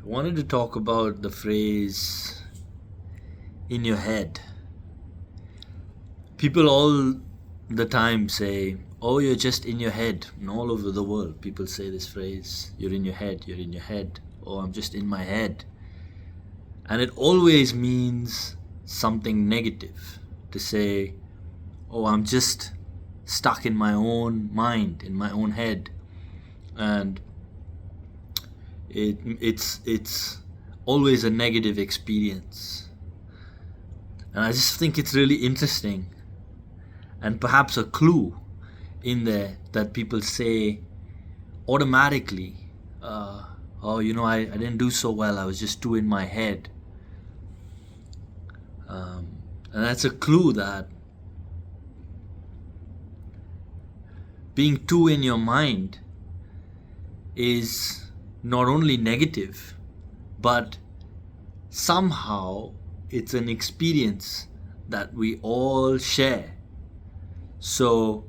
Wanted to talk about the phrase in your head. People all the time say, "Oh, you're just in your head." And all over the world, people say this phrase, "You're in your head, you're in your head." "Oh, I'm just in my head." And it always means something negative. To say, "Oh, I'm just stuck in my own mind, in my own head." And it's always a negative experience. And I just think it's really interesting and perhaps a clue in there that people say automatically, "Oh, I didn't do so well, I was just too in my head." And that's a clue that being too in your mind is not only negative, but somehow it's an experience that we all share. So,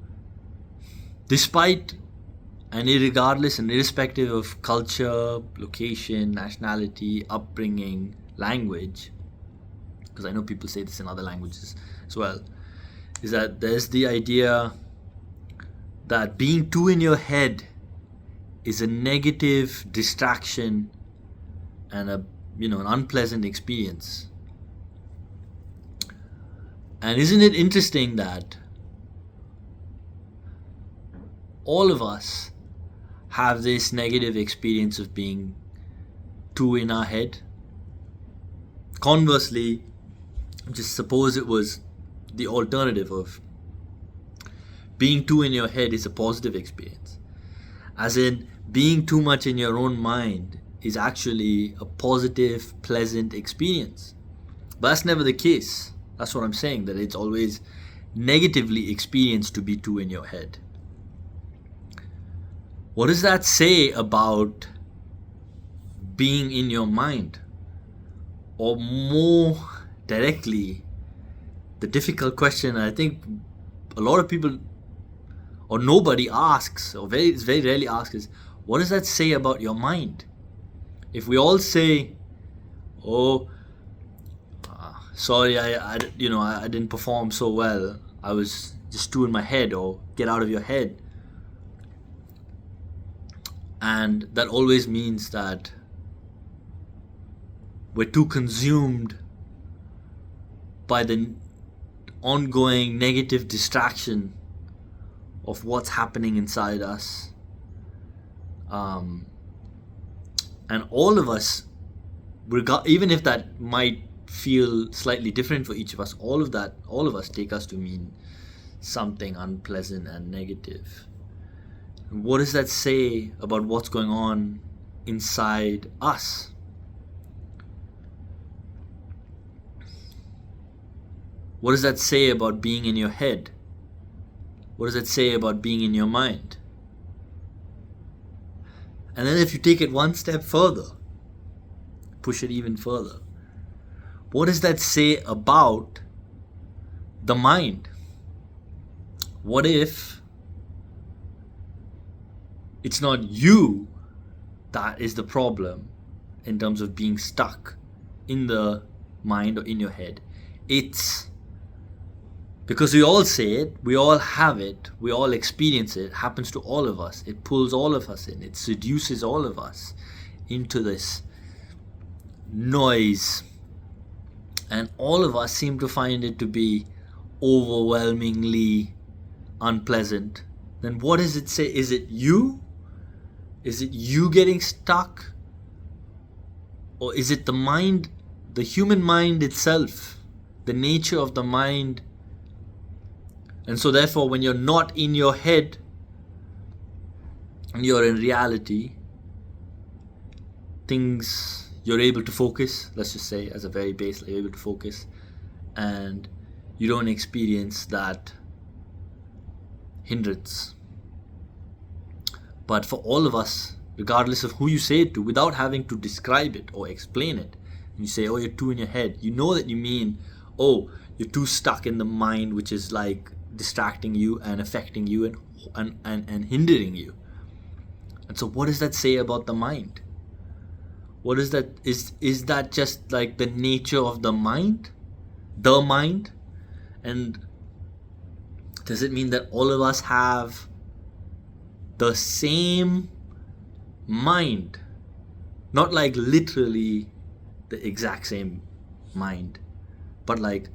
despite and irregardless and irrespective of culture, location, nationality, upbringing, language, because I know people say this in other languages as well, is that there's the idea that being too in your head is a negative distraction and an unpleasant experience. And isn't it interesting that all of us have this negative experience of being too in our head? Conversely, just suppose it was the alternative of being too in your head is a positive experience. As in, being too much in your own mind is actually a positive, pleasant experience. But that's never the case. That's what I'm saying, that it's always negatively experienced to be too in your head. What does that say about being in your mind? Or more directly, the difficult question I think a lot of people or nobody asks, or very rarely asks, is what does that say about your mind? If we all say, "Oh, sorry, I didn't perform so well, I was just too in my head," or "Get out of your head," and that always means that we're too consumed by the ongoing negative distraction of what's happening inside us. And all of us, even if that might feel slightly different for each of us, all of us take us to mean something unpleasant and negative. And what does that say about what's going on inside us? What does that say about being in your head? What does it say about being in your mind? And then if you take it one step further, push it even further, what does that say about the mind? What if it's not you that is the problem in terms of being stuck in the mind or in your head? It's because we all say it, we all have it, we all experience it, it happens to all of us. It pulls all of us in, it seduces all of us into this noise. And all of us seem to find it to be overwhelmingly unpleasant. Then what does it say? Is it you? Is it you getting stuck? Or is it the mind, the human mind itself, the nature of the mind? And so therefore, when you're not in your head and you're in reality, you're able to focus, let's just say as a very base, you're able to focus, and you don't experience that hindrance. But for all of us, regardless of who you say it to, without having to describe it or explain it, you say, "Oh, you're too in your head," you know that you mean, "Oh, you're too stuck in the mind, which is like distracting you and affecting you and hindering you." And so what does that say about the mind? What is that? Is that just like the nature of the mind? The mind? And does it mean that all of us have the same mind? Not like literally the exact same mind, but like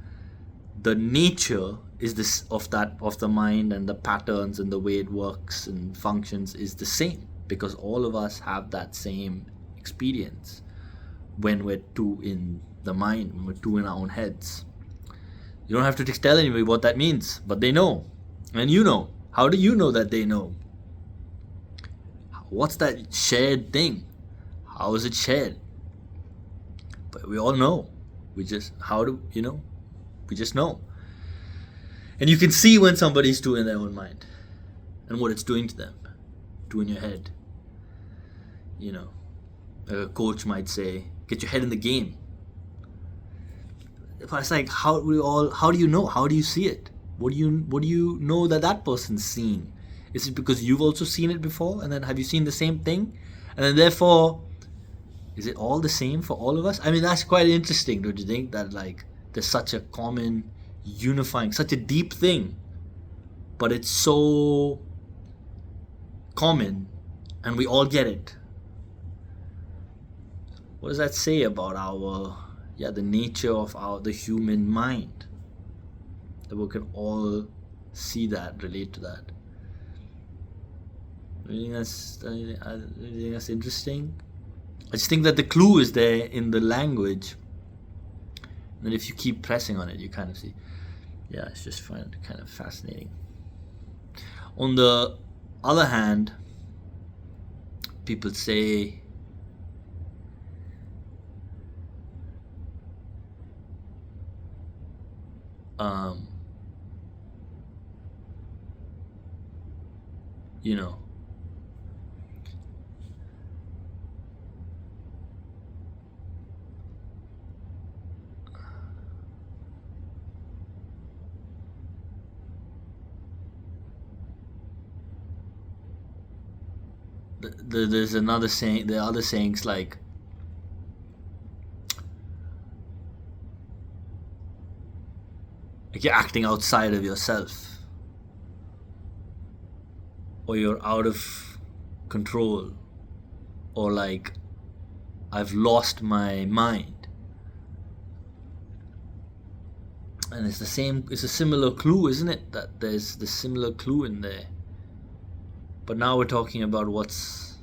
the nature is this of the mind, and the patterns and the way it works and functions is the same, because all of us have that same experience when we're two in the mind, when we're two in our own heads. You don't have to tell anybody what that means, but they know, and you know. How do you know that they know? What's that shared thing? How is it shared? But we all know. We just we just know. And you can see when somebody's two in their own mind and what it's doing to them. Two in your head. A coach might say, get your head in the game. But it's like, how do you know? How do you see it? What do you know that person's seen? Is it because you've also seen it before? And then have you seen the same thing? And then therefore, is it all the same for all of us? I mean, that's quite interesting, don't you think? That like there's such a common, unifying, such a deep thing, but it's so common and we all get it. What does that say about the nature of the human mind? That we can all see that, relate to that. I think that's interesting. I just think that the clue is there in the language, and if you keep pressing on it, you kind of see. Yeah, it's just kind of fascinating. On the other hand, people say, there's another saying. There are other sayings like, you're acting outside of yourself, or you're out of control, or like, I've lost my mind. And it's a similar clue, isn't it? That there's the similar clue in there. But now we're talking about what's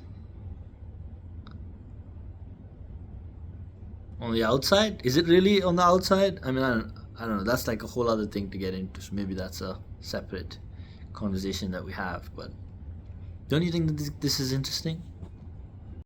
on the outside. Is it really on the outside? I mean, I don't know. That's like a whole other thing to get into. So maybe that's a separate conversation that we have. But don't you think that this is interesting?